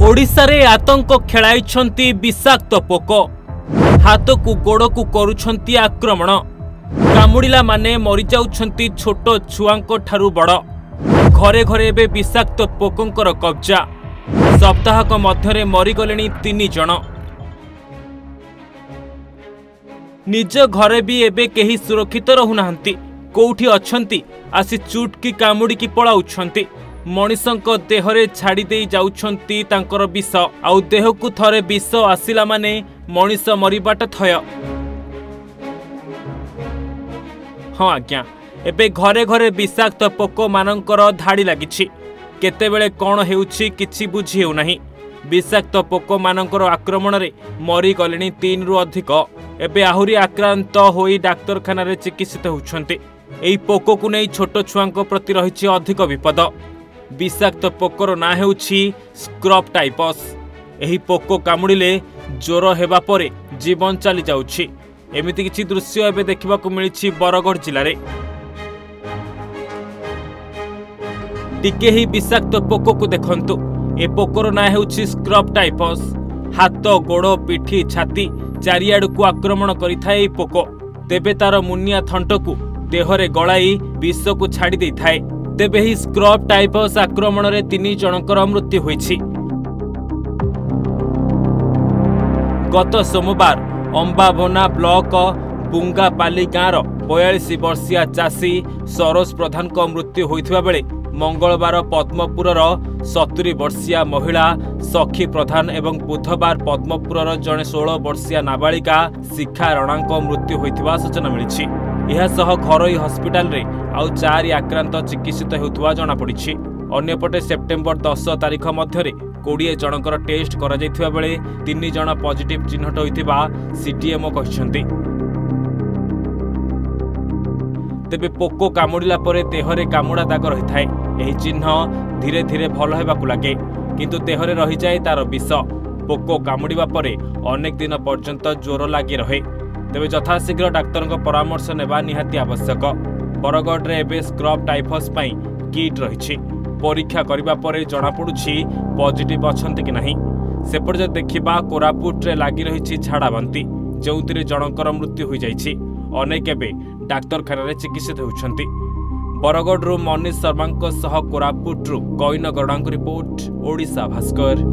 ओडिशारे आतंक खेलाइछंती विषाक्त पोक हाथ को गोड़ को करुछंती आक्रमण कामुड़िला माने मरि जाउछंती छोट छुआंको ठारू बड़ घरे घरे एबे विषाक्त पोकंकर कब्जा सप्ताहक मध्यरे मरिगलेनी 3 जण निज घरे भी एबे केही सुरक्षित रहुनाहंती कोउठी अछंती आसी चुटकी कामुड़ी की पळाउछंती मनिषंक देहरे छाड़ी दे जाउछंती तांकर विष आउ देह को थरे विष आसिला माने मनिष मरिबाट थय। हाँ आज्ञा एबे घरे घरे विषाक्त पोक मानकर धाड़ी लागिछि केतेबेले कौन हेउछि किछि बुझी हेउ नाही विषाक्त पोक मानकर आक्रमण रे मरि गलेनी 3 रु अधिक एबे आहुरी आक्रांत होई डाक्तरखाना रे चिकित्सित होउछंती एई पोक को नै छोट छुआंक प्रति रहिछि अधिक विपद विषाक्त पोकर ना हेउछि स्क्रब टाइपस एही पोक कामुड़िले ज्वर हेबा परे जीवन चली जाउछि एमिति किछि दृश्य एबे देखिबाकू मिलिछि बरगढ़ जिल्ला रे टिके ही विषाक्त पोक को देखंतु ए पोकर ना हेउछि स्क्रब टाइपस हाथ गोड़ पिठी छाती चारियाड़ को आक्रमण करिथाय ए पोक तेबे तार मुनिया थंट को देहरे गलाई विष को छाड़ी देई थाए तेबे ही स्क्रब टाइपस आक्रमण रे 3 जनकर मृत्यु होईछि। गत सोमवार अंबाभोना ब्लॉक बुंगापाली गाँर 42 वर्षीय चाषी सरोज प्रधान को मृत्यु होइथिबा बेले मंगलवार पद्मपुरर 70 वर्षीय महिला सखी प्रधान एवं बुधवार पद्मपुरर जड़े 16 वर्षीय नाबालिका शिखा राणा को मृत्यु होइथिबा सूचना मिलिछि। यह सह घरोई हॉस्पिटल रे आउ 4 आक्रांत चिकित्सित हेउथुवा जणा पड़िछि। अन्यपटे सेप्टेम्बर 10 तारिख मध्यरे 20 जनकर टेस्ट करा जायथिबा बेले 3 जण पॉजिटिव चिन्हट होइथिबा सीडीएमओ कहिसंती। तेबे पोको कामुड़िला परे देहरे कामुड़ा दाग रही थाए एही चिन्ह धीरे धीरे भल हेबाकू लागे किंतु देहरे रही जाए तार विष पोको कामुड़िबा परे अनेक दिन पर्यंत ज्वर लागी रहे तेबे यथाशीघ्र डाक्तर परामर्श नेबा निहाती आवश्यक। बरगढ़ रे एबे स्क्रब टाइफस पई किट रहिछि परीक्षा करिबा परे जणा पडुछि पॉजिटिव अछंती कि नाही। सेपट जे देखिबा कोरापुट रे लागी रहिछि झाड़ा बांती जोंतिरे जनकर मृत्यु होई जाइछि अनेक एबे डाक्तरखाना रे चिकित्सित होउछंती। बरगढ़ रु मनीष शर्मा सह कोरापुट रु कईन गरडांक रिपोर्ट ओडिशा भास्कर।